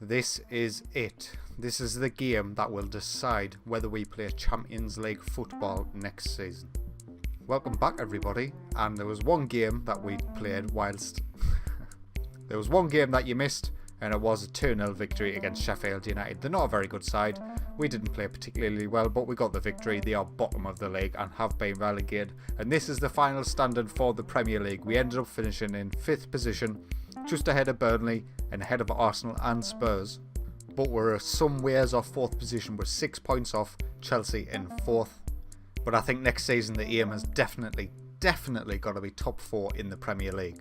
This is it. This is the game that will decide whether we play Champions League football next season. Welcome back, everybody. And there was one game that we played whilst... there was one game that you missed, and it was a 2-0 victory against Sheffield United. They're not a very good side. We didn't play particularly well, but we got the victory. They are bottom of the league and have been relegated. And this is the final standard for the Premier League. We ended up finishing in 5th position, just ahead of Burnley and ahead of Arsenal and Spurs. But we're some ways off 4th position. We're 6 points off Chelsea in 4th. But I think next season the aim has definitely got to be top 4 in the Premier League.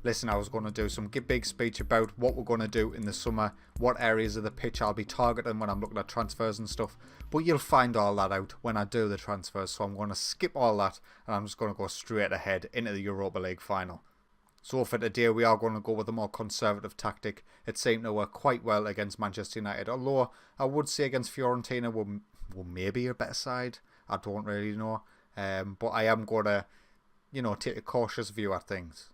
Listen, I was going to do some big speech about what we're going to do in the summer, what areas of the pitch I'll be targeting when I'm looking at transfers and stuff. But you'll find all that out when I do the transfers. So I'm going to skip all that and I'm just going to go straight ahead into the Europa League final. So for today we are going to go with a more conservative tactic. It seemed to work quite well against Manchester United. Although I would say against Fiorentina we're maybe a better side. I don't really know. But I am going to, take a cautious view at things.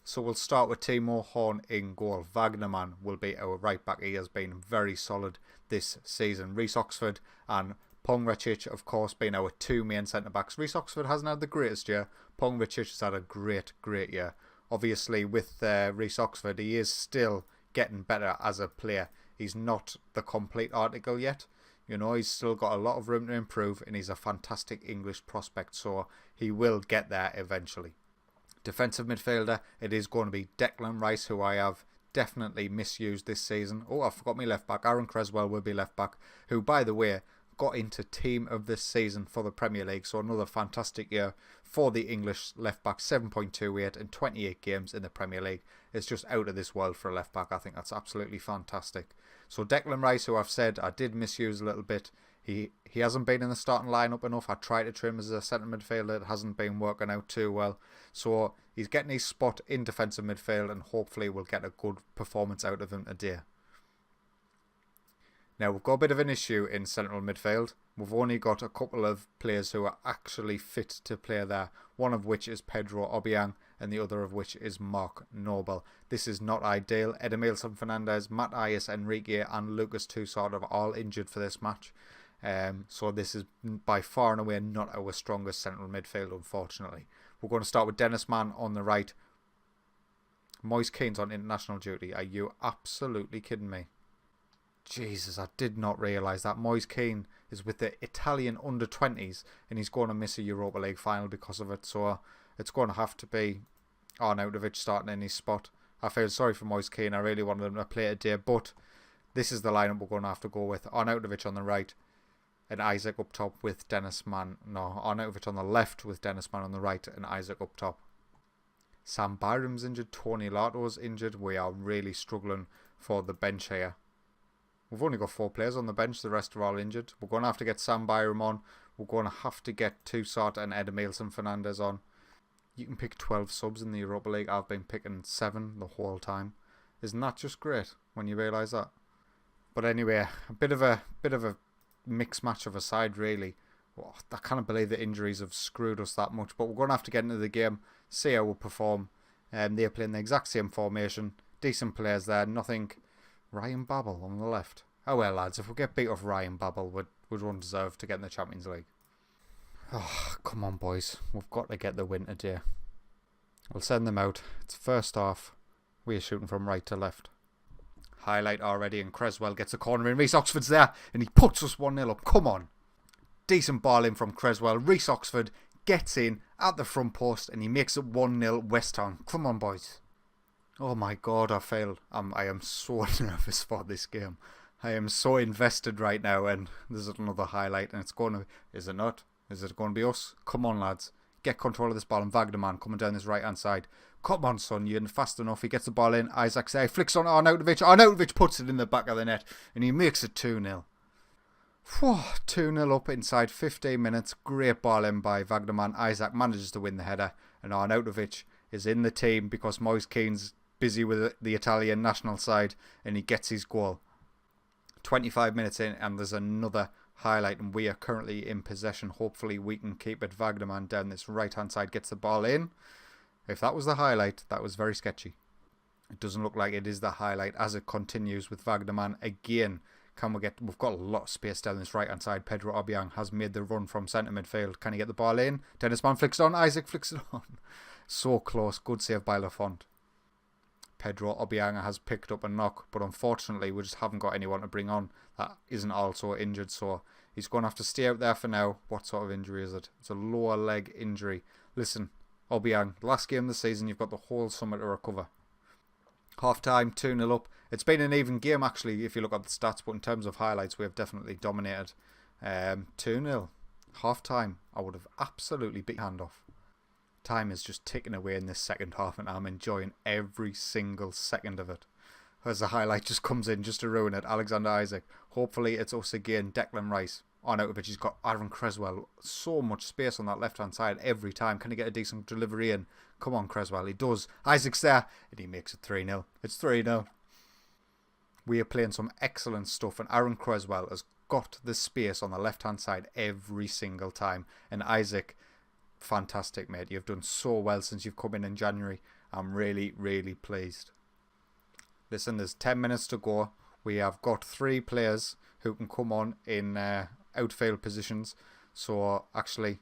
So we'll start with Timo Horn in goal. Wagnerman will be our right back. He has been very solid this season. Reece Oxford and Pongracic, of course, being our two main centre-backs. Reece Oxford hasn't had the greatest year. Pongracic has had a great year. Obviously, with Reece Oxford, he is still getting better as a player. He's not the complete article yet. He's still got a lot of room to improve, and he's a fantastic English prospect, so he will get there eventually. Defensive midfielder, it is going to be Declan Rice, who I have definitely misused this season. Oh, I forgot my left back. Aaron Creswell will be left back, who, by the way, got into team of this season for the Premier League. So another fantastic year for the English left back. 7.28 in 28 games in the Premier League. It's just out of this world for a left back. I think that's absolutely fantastic. So Declan Rice, who I've said I did misuse a little bit. He hasn't been in the starting lineup enough. I tried to trim as a centre midfielder. It hasn't been working out too well. So he's getting his spot in defensive midfield, and hopefully we'll get a good performance out of him today. Now, we've got a bit of an issue in central midfield. We've only got a couple of players who are actually fit to play there. One of which is Pedro Obiang, and the other of which is Mark Noble. This is not ideal. Edmilson Fernandez, Matt Ayes, Enrique and Lucas Toussaint are all injured for this match. So this is by far and away not our strongest central midfield, unfortunately. We're going to start with Dennis Mann on the right. Moise Keane's on international duty. Are you absolutely kidding me? Jesus, I did not realise that. Moise Keane is with the Italian under-20s and he's going to miss a Europa League final because of it. So it's going to have to be Arnautovic starting in his spot. I feel sorry for Moise Keane. I really wanted him to play today, but this is the lineup we're going to have to go with. Arnautovic on the right and Isaac up top with Dennis Mann. No, Arnautovic on the left with Dennis Mann on the right and Isaac up top. Sam Byram's injured. Tony Lato's injured. We are really struggling for the bench here. We've only got 4 players on the bench. The rest are all injured. We're going to have to get Sam Byram on. We're going to have to get Toussaint and Edmilson Fernandez on. You can pick 12 subs in the Europa League. I've been picking 7 the whole time. Isn't that just great when you realise that? But anyway, a bit of a mixed match of a side, really. Oh, I can't believe the injuries have screwed us that much. But we're going to have to get into the game, see how we perform. They're playing the exact same formation. Decent players there. Nothing. Ryan Babel on the left. Oh well, lads, if we get beat off Ryan Babel, we don't deserve to get in the Champions League. Oh, come on, boys. We've got to get the win today. We'll send them out. It's first half. We're shooting from right to left. Highlight already, and Creswell gets a corner in. Reece Oxford's there, and he puts us 1-0 up. Come on. Decent ball in from Creswell. Reece Oxford gets in at the front post, and he makes it 1-0 West Ham. Come on, boys. Oh my God, I failed. I am so nervous for this game. I am so invested right now, and there's another highlight, and it's going to... Is it not? Is it going to be us? Come on, lads. Get control of this ball, and Wagnerman coming down this right-hand side. Come on, son, you're fast enough. He gets the ball in. Isaac's there. Flicks on Arnautovic. Arnautovic puts it in the back of the net, and he makes it 2-0. 2-0 up inside 15 minutes. Great ball in by Wagnerman. Isaac manages to win the header, and Arnautovic is in the team because Moise Keane's busy with the Italian national side, and he gets his goal. 25 minutes in, and there's another highlight, and we are currently in possession. Hopefully we can keep it. Wagnerman down this right hand side gets the ball in. If that was the highlight, that was very sketchy. It doesn't look like it is the highlight as it continues with Wagnerman again. We've got a lot of space down this right hand side. Pedro Obiang has made the run from centre midfield. Can he get the ball in? Dennis Mann flicks it on. Isaac flicks it on. So close. Good save by Lafont. Pedro Obiang has picked up a knock, but unfortunately we just haven't got anyone to bring on that isn't also injured, so he's going to have to stay out there for now. What sort of injury is it? It's a lower leg injury. Listen, Obiang, last game of the season, you've got the whole summer to recover. Half time, 2-0 up. It's been an even game actually if you look at the stats, but in terms of highlights we have definitely dominated. 2-0. Half time, I would have absolutely beat hand off. Time is just ticking away in this second half and I'm enjoying every single second of it. As the highlight just comes in just to ruin it. Alexander Isaac. Hopefully it's us again. Declan Rice. Arnautovic, he's got Aaron Creswell. So much space on that left hand side every time. Can he get a decent delivery in? Come on Creswell, he does. Isaac's there and he makes it 3-0. It's 3-0. We are playing some excellent stuff and Aaron Creswell has got the space on the left hand side every single time. And Isaac, fantastic mate, you've done so well since you've come in January. I'm really, really pleased. Listen, there's 10 minutes to go. We have got 3 players who can come on in outfield positions. So actually,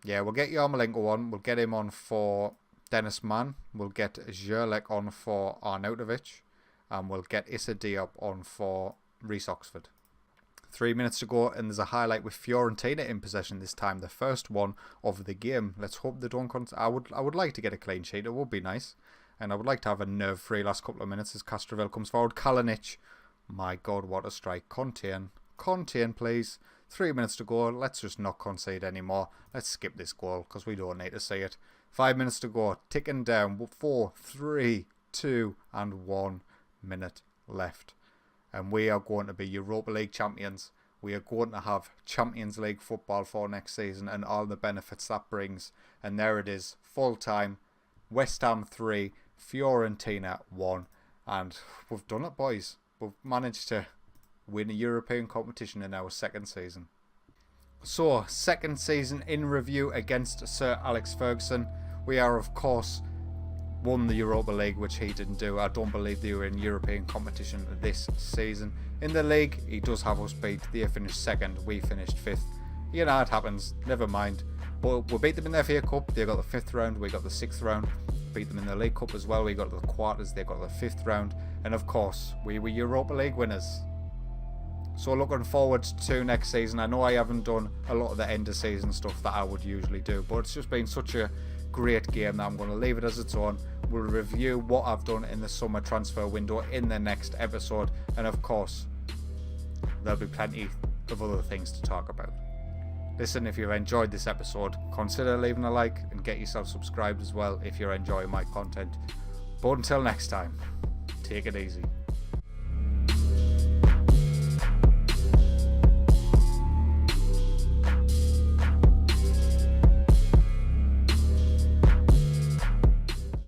yeah, we'll get Yarmolenko on. We'll get him on for Dennis Mann. We'll get Zherlek on for Arnautovic. And we'll get Issa Diop on for Reece Oxford. 3 minutes to go and there's a highlight with Fiorentina in possession this time. The first one of the game. Let's hope they don't... I would like to get a clean sheet. It would be nice. And I would like to have a nerve-free last couple of minutes as Castroville comes forward. Kalinic. My God, what a strike. Contain, please. 3 minutes to go. Let's just not concede anymore. Let's skip this goal because we don't need to see it. 5 minutes to go. Ticking down. 4, 3, 2 and 1 minute left. And we are going to be Europa League champions. We are going to have Champions League football for next season and all the benefits that brings. And there it is. Full time. West Ham 3. Fiorentina 1. And we've done it, boys. We've managed to win a European competition in our second season. So, second season in review against Sir Alex Ferguson. We are, of course, won the Europa League, which he didn't do. I don't believe they were in European competition this season. In the league, he does have us beat. They finished second, we finished 5th. You know, it happens, never mind. But we beat them in the FA Cup, they got the 5th round, we got the 6th round. Beat them in the League Cup as well, we got the quarters, they got the 5th round. And of course, we were Europa League winners. So looking forward to next season. I know I haven't done a lot of the end of season stuff that I would usually do, but it's just been such a great game that I'm going to leave it as its own. We'll review what I've done in the summer transfer window in the next episode, and of course there'll be plenty of other things to talk about. Listen, if you've enjoyed this episode, consider leaving a like and get yourself subscribed as well if you're enjoying my content. But until next time, take it easy.